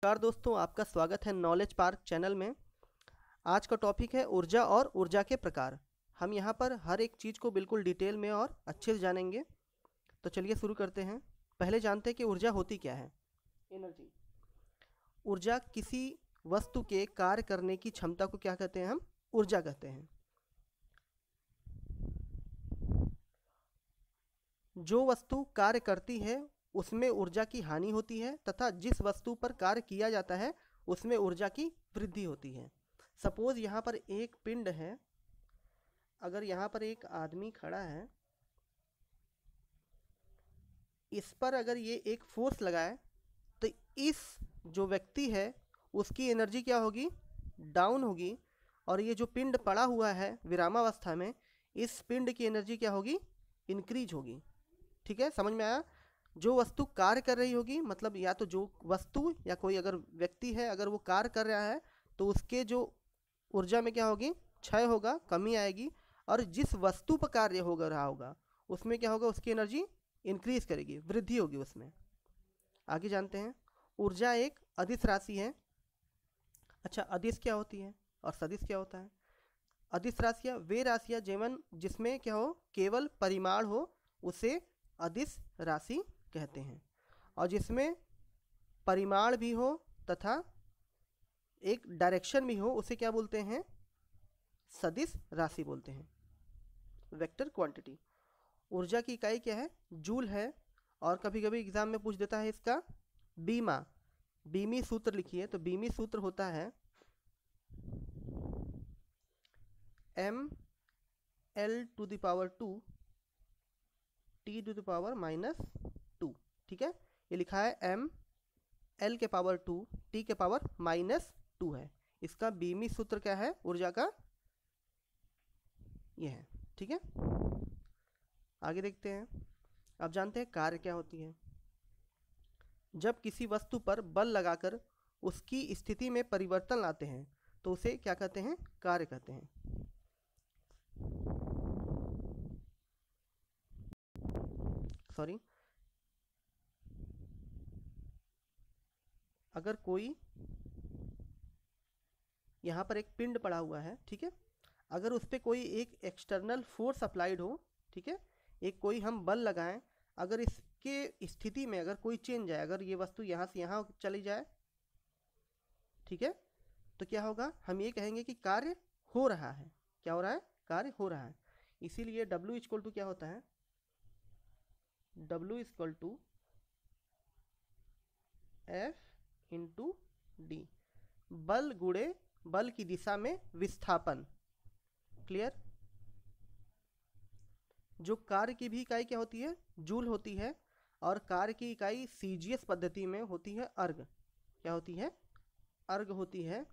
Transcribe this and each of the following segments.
नमस्कार दोस्तों, आपका स्वागत है नॉलेज पार्क चैनल में। आज का टॉपिक है ऊर्जा और ऊर्जा के प्रकार। हम यहाँ पर हर एक चीज़ को बिल्कुल डिटेल में और अच्छे से जानेंगे। तो चलिए शुरू करते हैं। पहले जानते हैं कि ऊर्जा होती क्या है। एनर्जी। ऊर्जा किसी वस्तु के कार्य करने की क्षमता को क्या कहते हैं? हम ऊर्जा कहते हैं। जो वस्तु कार्य करती है उसमें ऊर्जा की हानि होती है तथा जिस वस्तु पर कार्य किया जाता है उसमें ऊर्जा की वृद्धि होती है। सपोज यहाँ पर एक पिंड है, अगर यहाँ पर एक आदमी खड़ा है, इस पर अगर ये एक फोर्स लगाए तो इस जो व्यक्ति है उसकी एनर्जी क्या होगी? डाउन होगी। और ये जो पिंड पड़ा हुआ है विरामावस्था में, इस पिंड की एनर्जी क्या होगी? इंक्रीज होगी। ठीक है, समझ में आया? जो वस्तु कार्य कर रही होगी, मतलब या तो जो वस्तु या कोई अगर व्यक्ति है, अगर वो कार्य कर रहा है तो उसके जो ऊर्जा में क्या होगी? क्षय होगा, कमी आएगी। और जिस वस्तु पर कार्य होगा रहा होगा उसमें क्या होगा? उसकी एनर्जी इंक्रीज करेगी, वृद्धि होगी उसमें। आगे जानते हैं। ऊर्जा एक अदिश राशि है। अच्छा, अदिश क्या होती है और सदिश क्या होता है? अदिश राशियाँ वे राशियाँ जीवन जिसमें क्या हो? केवल परिमाण हो, उसे अदिश राशि कहते हैं। और जिसमें परिमाण भी हो तथा एक डायरेक्शन भी हो, उसे क्या बोलते हैं? सदिश राशि बोलते हैं, वेक्टर क्वांटिटी। ऊर्जा की इकाई क्या है? जूल है। और कभी कभी एग्जाम में पूछ देता है इसका बीमा, बीमी सूत्र लिखिए। तो बीमी सूत्र होता है ml⁻², T⁻⁻²। ठीक है, ये लिखा है ml⁻², T⁻⁻² है। इसका बीमी सूत्र क्या है ऊर्जा का? ये है। ठीक है, आगे देखते हैं। अब जानते हैं कार्य क्या होती है। जब किसी वस्तु पर बल लगाकर उसकी स्थिति में परिवर्तन लाते हैं तो उसे क्या कहते हैं? कार्य कहते हैं। सॉरी, अगर कोई यहाँ पर एक पिंड पड़ा हुआ है, ठीक है, अगर उस पर कोई एक एक्सटर्नल फोर्स अप्लाइड हो, ठीक है, एक कोई हम बल लगाएं, अगर इसके स्थिति में अगर कोई चेंज आए, अगर ये वस्तु यहाँ से यहाँ चली जाए, ठीक है, तो क्या होगा? हम ये कहेंगे कि कार्य हो रहा है। क्या हो रहा है? कार्य हो रहा है। इसीलिए W इक्वल टू क्या होता है? W equal to F into d, बल गुणे बल की दिशा में विस्थापन। क्लियर? जो कार्य की भी इकाई क्या होती है? जूल होती है। और कार्य की इकाई सीजीएस पद्धति में होती है अर्ग। क्या होती है? अर्ग होती है।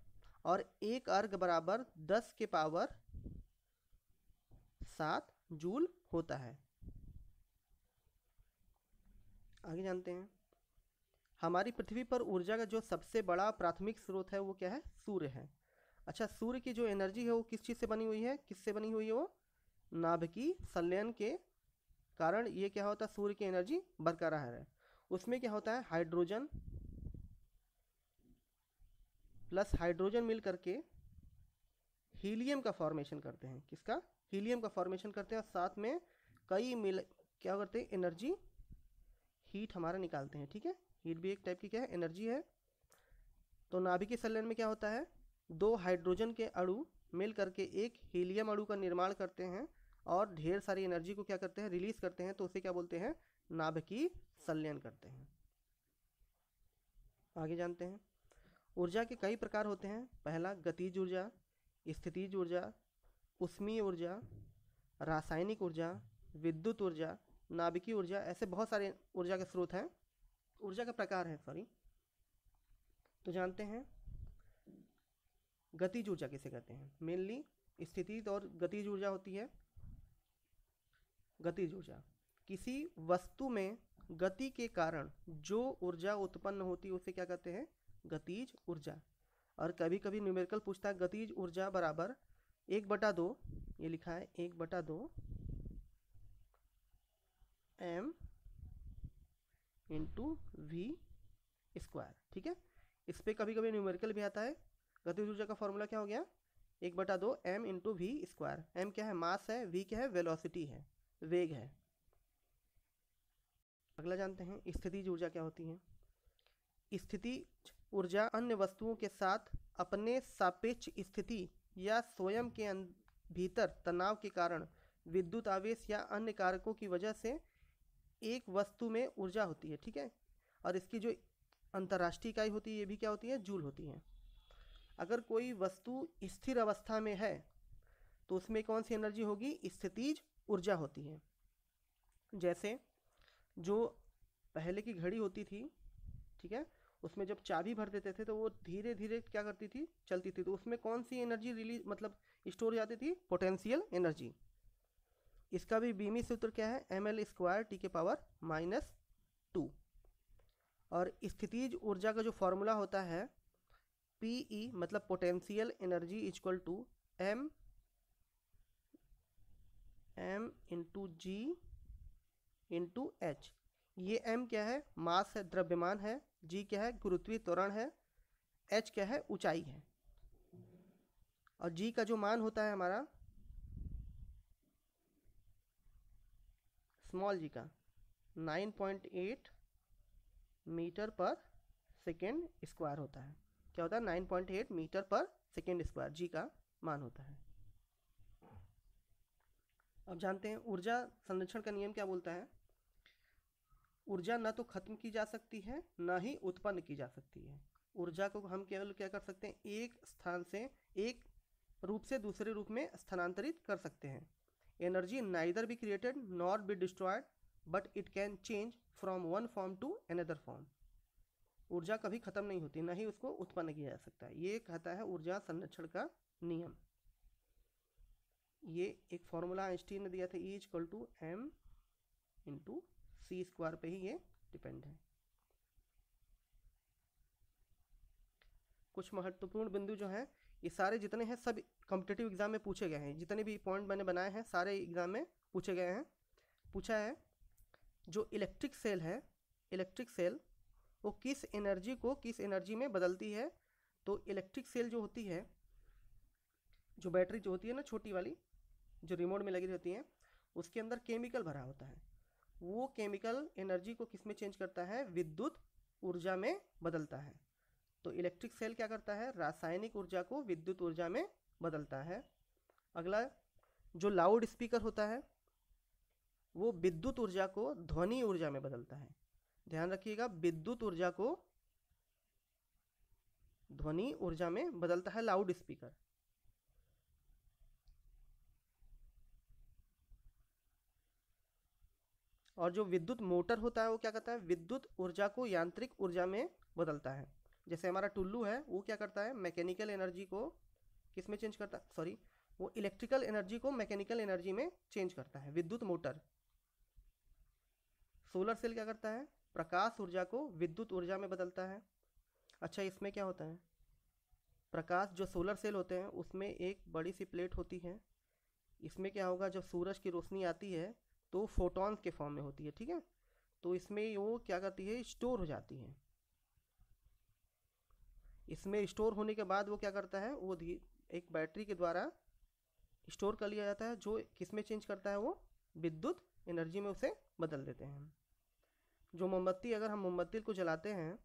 और एक अर्ग बराबर 10⁻7 जूल होता है। आगे जानते हैं। हमारी पृथ्वी पर ऊर्जा का जो सबसे बड़ा प्राथमिक स्रोत है वो क्या है? सूर्य है। अच्छा, सूर्य की जो एनर्जी है वो किस चीज़ से बनी हुई है? किससे बनी हुई है वो? नाभिकीय संलयन के कारण ये क्या होता है? सूर्य की एनर्जी बरकरार है। उसमें क्या होता है? हाइड्रोजन प्लस हाइड्रोजन मिल करके हीलियम का फॉर्मेशन करते हैं। किसका? हीलियम का फॉर्मेशन करते हैं। और साथ में कई मिल क्या करते हैं? एनर्जी, हीट हमारा निकालते हैं। ठीक है, हीट भी एक टाइप की क्या है? एनर्जी है। तो नाभिकीय संलयन में क्या होता है? दो हाइड्रोजन के अणु मिल करके एक हीलियम अणु का निर्माण करते हैं और ढेर सारी एनर्जी को क्या करते हैं? रिलीज करते हैं। तो उसे क्या बोलते हैं? नाभिकीय संलयन करते हैं। आगे जानते हैं। ऊर्जा के कई प्रकार होते हैं। पहला गतिज ऊर्जा, स्थितिज ऊर्जा, उष्मीय ऊर्जा, रासायनिक ऊर्जा, विद्युत ऊर्जा, नाभिकीय ऊर्जा। ऐसे बहुत सारे ऊर्जा के स्रोत हैं, ऊर्जा का प्रकार है, सॉरी। तो जानते हैं गतिज ऊर्जा किसे कहते हैं। मेनली स्थितिज और गतिज ऊर्जा होती है। गतिज ऊर्जा किसी वस्तु में गति के कारण जो ऊर्जा उत्पन्न होती है उसे क्या कहते हैं? गतिज ऊर्जा। और कभी कभी न्यूमेरिकल पूछता है गतिज ऊर्जा बराबर 1/2, ये लिखा है 1/2 m इंटू वी स्क्वायर। ठीक है, इस पर कभी कभी न्यूमेरिकल भी आता है। गतिज ऊर्जा का फॉर्मूला क्या हो गया, 1/2 m into v square. m क्या है, मास है, v क्या है, वेलोसिटी है, वेग है। अगला जानते हैं स्थितिज ऊर्जा क्या होती है। स्थितिज ऊर्जा अन्य वस्तुओं के साथ अपने सापेक्ष स्थिति या स्वयं के भीतर तनाव के कारण विद्युत आवेश या अन्य कारकों की वजह से एक वस्तु में ऊर्जा होती है, ठीक है। और इसकी जो अंतर्राष्ट्रीय इकाई होती है ये भी क्या होती है, जूल होती है। अगर कोई वस्तु स्थिर अवस्था में है तो उसमें कौन सी एनर्जी होगी, स्थितिज ऊर्जा होती है। जैसे जो पहले की घड़ी होती थी, ठीक है, उसमें जब चाबी भर देते थे तो वो धीरे धीरे क्या करती थी, चलती थी, तो उसमें कौन सी एनर्जी रिलीज मतलब स्टोर हो जाती थी, पोटेंशियल एनर्जी। इसका भी बीमी सूत्र क्या है, ml² T⁻⁻²। और स्थितिज ऊर्जा का जो फॉर्मूला होता है PE मतलब potential energy equal to m into g into h. ये m क्या है, मास है, द्रव्यमान है, g क्या है, गुरुत्वीय त्वरण है, h क्या है, ऊंचाई है। और g का जो मान होता है हमारा स्मॉल g का 9.8 मीटर पर सेकेंड स्क्वायर होता है। क्या होता है, 9.8 मीटर पर सेकेंड स्क्वायर जी का मान होता है। अब जानते हैं ऊर्जा संरक्षण का नियम क्या बोलता है। ऊर्जा न तो खत्म की जा सकती है न ही उत्पन्न की जा सकती है। ऊर्जा को हम केवल क्या कर सकते हैं, एक स्थान से एक रूप से दूसरे रूप में स्थानांतरित कर सकते हैं। Energy neither be created nor be destroyed but it can change from one form to another form. ऊर्जा कभी खत्म नहीं होती, ना ही उसको उत्पन्न किया जा सकता है। ये कहता है ऊर्जा संरक्षण का नियम। ये एक फॉर्मूला आइंस्टीन ने दिया था, E = m इंटू सी स्क्वायर पे ही ये डिपेंड है। कुछ महत्वपूर्ण बिंदु जो हैं, ये सारे जितने हैं सब कॉम्पिटिटिव एग्जाम में पूछे गए हैं। जितने भी पॉइंट मैंने बनाए हैं सारे एग्जाम में पूछे गए हैं। पूछा है जो इलेक्ट्रिक सेल है, इलेक्ट्रिक सेल वो किस एनर्जी को किस एनर्जी में बदलती है। तो इलेक्ट्रिक सेल जो होती है, जो बैटरी जो होती है ना छोटी वाली जो रिमोट में लगी रहती है, उसके अंदर केमिकल भरा होता है। वो केमिकल एनर्जी को किस में चेंज करता है, विद्युत ऊर्जा में बदलता है। तो इलेक्ट्रिक सेल क्या करता है, रासायनिक ऊर्जा को विद्युत ऊर्जा में बदलता है। अगला जो लाउड स्पीकर होता है वो विद्युत ऊर्जा को ध्वनि ऊर्जा में बदलता है। ध्यान रखिएगा, विद्युत ऊर्जा को ध्वनि ऊर्जा में बदलता है लाउड स्पीकर। और जो विद्युत मोटर होता है वो क्या करता है, विद्युत ऊर्जा को यांत्रिक ऊर्जा में बदलता है। जैसे हमारा टुल्लू है वो क्या करता है, मैकेनिकल एनर्जी को किस में चेंज करता है, सॉरी वो इलेक्ट्रिकल एनर्जी को मैकेनिकल एनर्जी में चेंज करता है, विद्युत मोटर। सोलर सेल क्या करता है, प्रकाश ऊर्जा को विद्युत ऊर्जा में बदलता है। अच्छा, इसमें क्या होता है, प्रकाश जो सोलर सेल होते हैं उसमें एक बड़ी सी प्लेट होती है। इसमें क्या होगा, जब सूरज की रोशनी आती है तो फोटॉन्स के फॉर्म में होती है, ठीक है। तो इसमें वो क्या करती है, स्टोर हो जाती है। इसमें स्टोर होने के बाद वो क्या करता है, वो एक बैटरी के द्वारा स्टोर कर लिया जाता है, जो किस में चेंज करता है, वो विद्युत एनर्जी में उसे बदल देते हैं। जो मोमबत्ती, अगर हम मोमबत्ती को जलाते हैं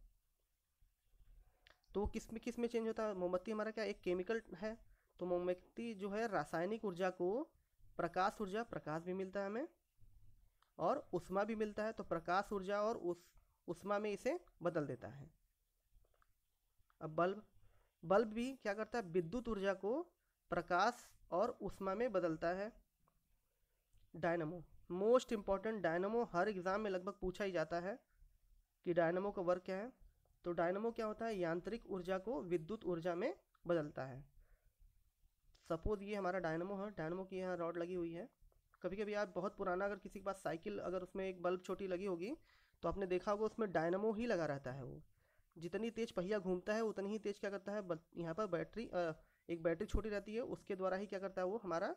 तो किस में चेंज होता है, मोमबत्ती हमारा क्या एक केमिकल है। तो मोमबत्ती जो है रासायनिक ऊर्जा को प्रकाश ऊर्जा, प्रकाश भी मिलता है हमें और उष्मा भी मिलता है, तो प्रकाश ऊर्जा और उष्मा में इसे बदल देता है। अब बल्ब भी क्या करता है, विद्युत ऊर्जा को प्रकाश और उष्मा में बदलता है। डायनामो, मोस्ट इम्पॉर्टेंट, डायनामो हर एग्जाम में लगभग पूछा ही जाता है कि डायनामो का वर्क क्या है। तो डायनामो क्या होता है, यांत्रिक ऊर्जा को विद्युत ऊर्जा में बदलता है। सपोज ये हमारा डायनामो है, डायनामो की यहाँ रॉड लगी हुई है। कभी कभी आप बहुत पुराना अगर किसी के पास साइकिल, अगर उसमें एक बल्ब छोटी लगी होगी तो आपने देखा होगा उसमें डायनामो ही लगा रहता है। वो जितनी तेज पहिया घूमता है उतनी ही तेज क्या करता है, यहाँ पर बैटरी एक बैटरी छोटी रहती है, उसके द्वारा ही क्या करता है, वो हमारा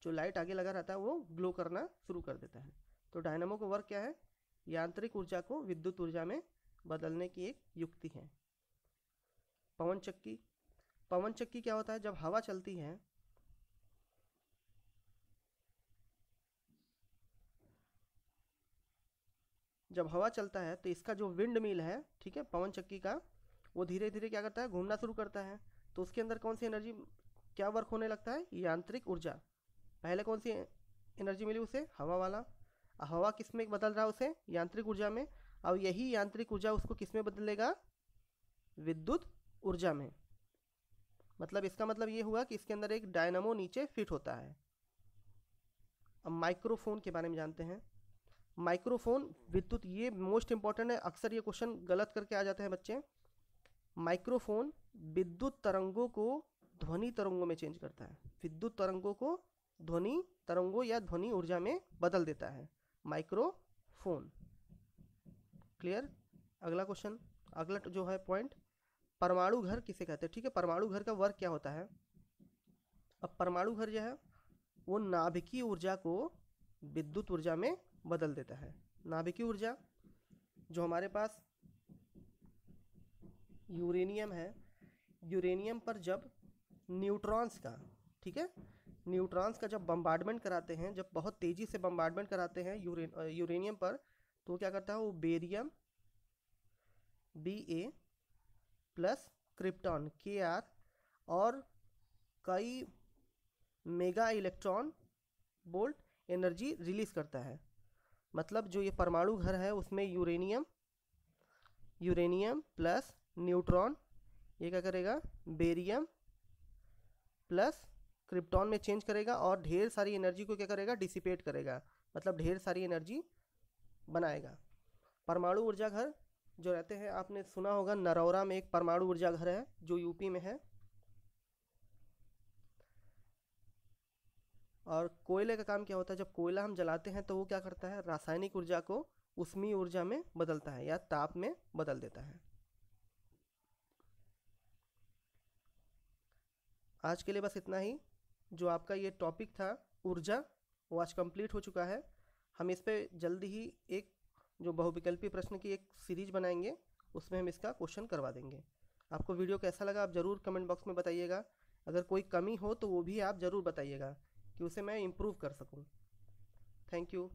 जो लाइट आगे लगा रहता है वो ग्लो करना शुरू कर देता है। तो डायनामो का वर्क क्या है, यांत्रिक ऊर्जा को विद्युत ऊर्जा में बदलने की एक युक्ति है। पवन चक्की। पवन चक्की क्या होता है, जब हवा चलती है जब हवा चलता है तो इसका जो विंड मिल है, ठीक है, पवन चक्की का, वो धीरे धीरे क्या करता है, घूमना शुरू करता है। तो उसके अंदर कौन सी एनर्जी, क्या वर्क होने लगता है, यांत्रिक ऊर्जा। पहले कौन सी एनर्जी मिली उसे, हवा वाला। हवा किस में बदल रहा है उसे, यांत्रिक ऊर्जा में। अब यही यांत्रिक ऊर्जा उसको किस में बदलेगा, विद्युत ऊर्जा में। मतलब इसका मतलब ये हुआ कि इसके अंदर एक डायनामो नीचे फिट होता है। अब माइक्रोफोन के बारे में जानते हैं। माइक्रोफोन विद्युत, ये मोस्ट इंपॉर्टेंट है, अक्सर ये क्वेश्चन गलत करके आ जाते हैं बच्चे। माइक्रोफोन विद्युत तरंगों को ध्वनि तरंगों में चेंज करता है, विद्युत तरंगों को ध्वनि तरंगों या ध्वनि ऊर्जा में बदल देता है माइक्रोफोन। क्लियर। अगला क्वेश्चन, अगला जो है पॉइंट, परमाणु घर किसे कहते हैं। ठीक है, परमाणु घर का वर्क क्या होता है। अब परमाणु घर जो है वो नाभिकीय ऊर्जा को विद्युत ऊर्जा में बदल देता है। नाभिकीय ऊर्जा, जो हमारे पास यूरेनियम है, यूरेनियम पर जब न्यूट्रॉन्स का, ठीक है, न्यूट्रॉन्स का जब बम्बार्डमेंट कराते हैं, जब बहुत तेज़ी से बम्बार्डमेंट कराते हैं यूरेनियम पर, तो क्या करता है वो barium Ba plus krypton Kr और कई mega electron volt energy release करता है। मतलब जो ये परमाणु घर है उसमें यूरेनियम प्लस न्यूट्रॉन, ये क्या करेगा, बेरियम प्लस क्रिप्टॉन में चेंज करेगा और ढेर सारी एनर्जी को क्या करेगा, डिसिपेट करेगा, मतलब ढेर सारी एनर्जी बनाएगा। परमाणु ऊर्जा घर जो रहते हैं, आपने सुना होगा नरौरा में एक परमाणु ऊर्जा घर है जो यूपी में है। और कोयले का काम क्या होता है, जब कोयला हम जलाते हैं तो वो क्या करता है, रासायनिक ऊर्जा को उष्मीय ऊर्जा में बदलता है या ताप में बदल देता है। आज के लिए बस इतना ही। जो आपका ये टॉपिक था ऊर्जा, वो आज कंप्लीट हो चुका है। हम इस पे जल्दी ही एक जो बहुविकल्पी प्रश्न की एक सीरीज बनाएंगे, उसमें हम इसका क्वेश्चन करवा देंगे। आपको वीडियो कैसा लगा आप ज़रूर कमेंट बॉक्स में बताइएगा। अगर कोई कमी हो तो वो भी आप ज़रूर बताइएगा कि उसे मैं इम्प्रूव कर सकूं। Thank you.